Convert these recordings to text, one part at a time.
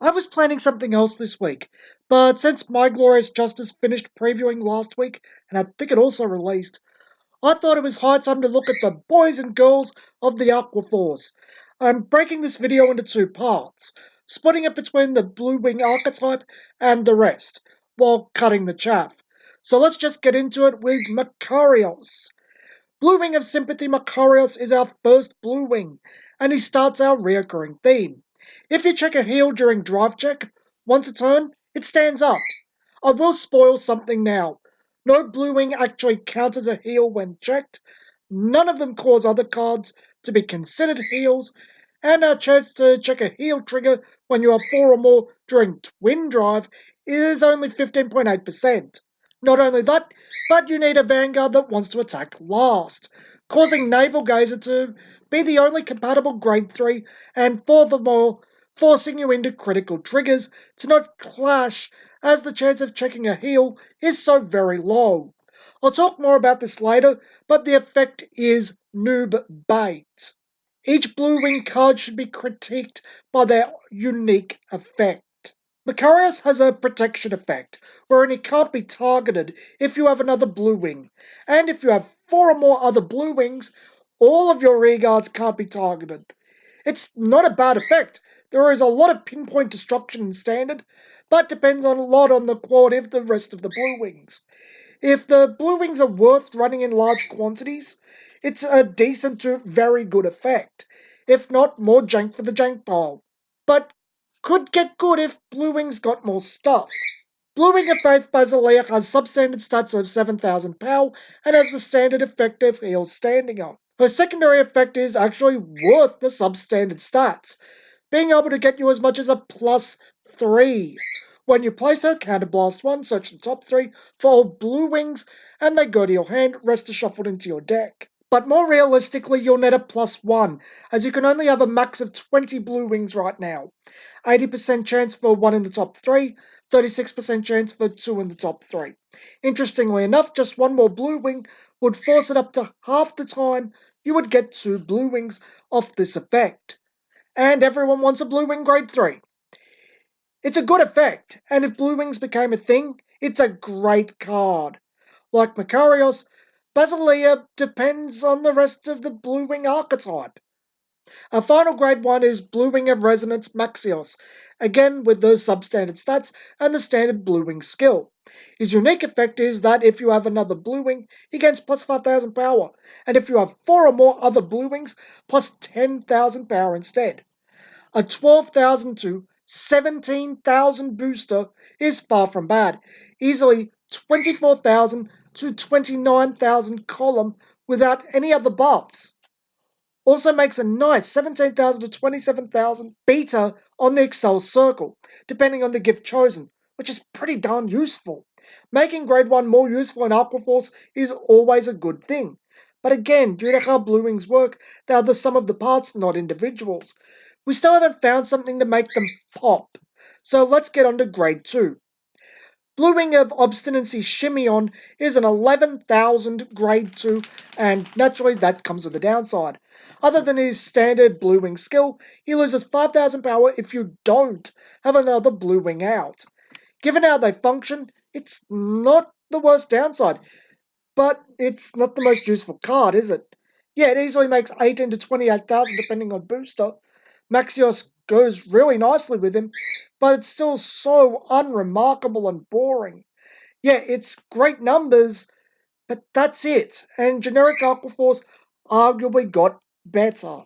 I was planning something else this week, but since My Glorious Justice finished previewing last week, and I think it also released, I thought it was high time to look at the boys and girls of the Aqua Force. I'm breaking this video into two parts, splitting it between the Blue Wing archetype and the rest, while cutting the chaff. So let's just get into it with Makarios. Blue Wing of Sympathy Makarios is our first Blue Wing, and he starts our reoccurring theme. If you check a heal during drive check, once a turn, it stands up. I will spoil something now. No Blue Wing actually counts as a heal when checked, none of them cause other cards to be considered heals, and our chance to check a heal trigger when you have 4 or more during Twin Drive is only 15.8%. Not only that, but you need a Vanguard that wants to attack last, causing Naval Gazer to be the only compatible Grade 3, and furthermore, forcing you into critical triggers to not clash as the chance of checking a heal is so very low. I'll talk more about this later, but the effect is noob bait. Each Blue Wing card should be critiqued by their unique effect. Macarius has a protection effect, wherein he can't be targeted if you have another Blue Wing, and if you have 4 or more other Blue Wings, all of your rear guards can't be targeted. It's not a bad effect. There is a lot of pinpoint destruction in Standard, but depends a lot on the quality of the rest of the Blue Wings. If the Blue Wings are worth running in large quantities, it's a decent to very good effect. If not, more jank for the jank pile. But could get good if Blue Wings got more stuff. Blue Wing of Faith Basileia has substandard stats of 7,000 power and has the standard effective heal standing on. Her secondary effect is actually worth the substandard stats, being able to get you as much as a +3. When you place her, counterblast 1, search the top 3 for all Blue Wings, and they go to your hand, rest are shuffled into your deck. But more realistically, you'll net a +1, as you can only have a max of 20 Blue Wings right now. 80% chance for 1 in the top 3, 36% chance for 2 in the top 3. Interestingly enough, just 1 more Blue Wing would force it up to half the time you would get 2 Blue Wings off this effect. And everyone wants a Blue Wing Grade 3. It's a good effect, and if Blue Wings became a thing, it's a great card. Like Macarios, Basileia depends on the rest of the Blue Wing archetype. Our final Grade 1 is Blue Wing of Resonance Maxios, again with the substandard stats and the standard Blue Wing skill. His unique effect is that if you have another Blue Wing, he gains plus 5,000 power, and if you have 4 or more other Blue Wings, plus 10,000 power instead. A 12,000 to 17,000 booster is far from bad, easily 24,000 to 29,000 column without any other buffs. Also makes a nice 17,000 to 27,000 beta on the Excel circle, depending on the gift chosen, which is pretty darn useful. Making Grade 1 more useful in Aqua Force is always a good thing. But again, due to how Blue Wings work, they are the sum of the parts, not individuals. We still haven't found something to make them pop. So let's get on to Grade 2. Blue Wing of Obstinacy Shimeon is an 11,000 Grade 2, and naturally that comes with a downside. Other than his standard Blue Wing skill, he loses 5,000 power if you don't have another Blue Wing out. Given how they function, it's not the worst downside, but it's not the most useful card, is it? Yeah, it easily makes 18 to 28,000 depending on booster. Maxios goes really nicely with him, but it's still so unremarkable and boring. Yeah, it's great numbers, but that's it, and generic Aquaforce arguably got better.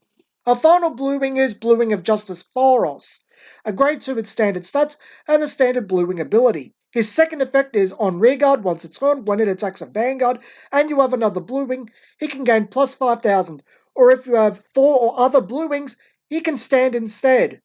Our final Blue Wing is Blue Wing of Justice Pharos, a Grade 2 with standard stats and a standard Blue Wing ability. His second effect is on rearguard once it's on when it attacks a Vanguard and you have another Blue Wing, he can gain plus 5,000, or if you have 4 or other Blue Wings, he can stand instead.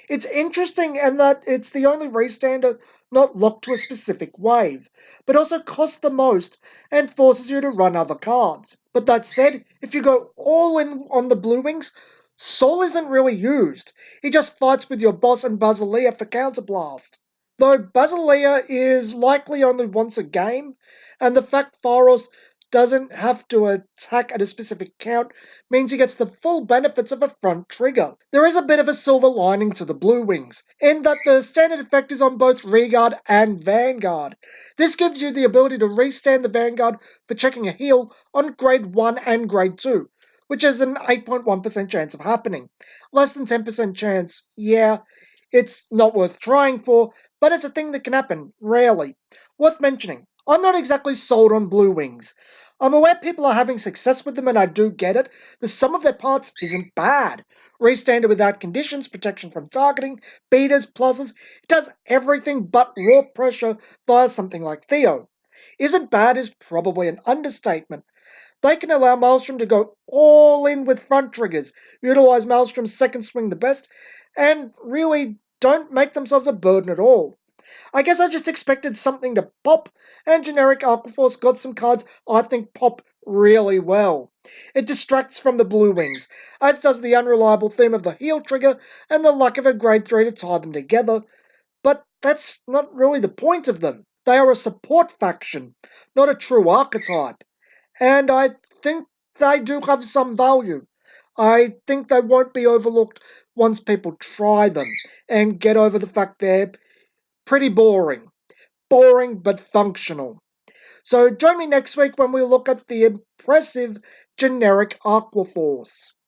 It's interesting in that it's the only restander not locked to a specific wave, but also costs the most and forces you to run other cards. But that said, if you go all in on the Blue Wings, Soul isn't really used. He just fights with your boss and Basileia for counterblast. Though Basileia is likely only once a game, and the fact Pharos doesn't have to attack at a specific count means he gets the full benefits of a front trigger. There is a bit of a silver lining to the Blue Wings, in that the standard effect is on both Rearguard and Vanguard. This gives you the ability to restand the Vanguard for checking a heal on Grade 1 and Grade 2, which is an 8.1% chance of happening. Less than 10% chance, yeah, it's not worth trying for, but it's a thing that can happen, rarely. Worth mentioning, I'm not exactly sold on Blue Wings. I'm aware people are having success with them, and I do get it. The sum of their parts isn't bad. Restanded without conditions, protection from targeting, beaters, pluses, it does everything but raw pressure via something like Theo. Isn't bad is probably an understatement. They can allow Maelstrom to go all in with front triggers, utilize Maelstrom's second swing the best, and really don't make themselves a burden at all. I guess I just expected something to pop, and generic Aquaforce got some cards I think pop really well. It distracts from the Blue Wings, as does the unreliable theme of the heal trigger and the lack of a grade 3 to tie them together, but that's not really the point of them. They are a support faction, not a true archetype, and I think they do have some value. I think they won't be overlooked once people try them and get over the fact they're pretty boring. Boring but functional. So join me next week when we look at the impressive generic Aquaforce.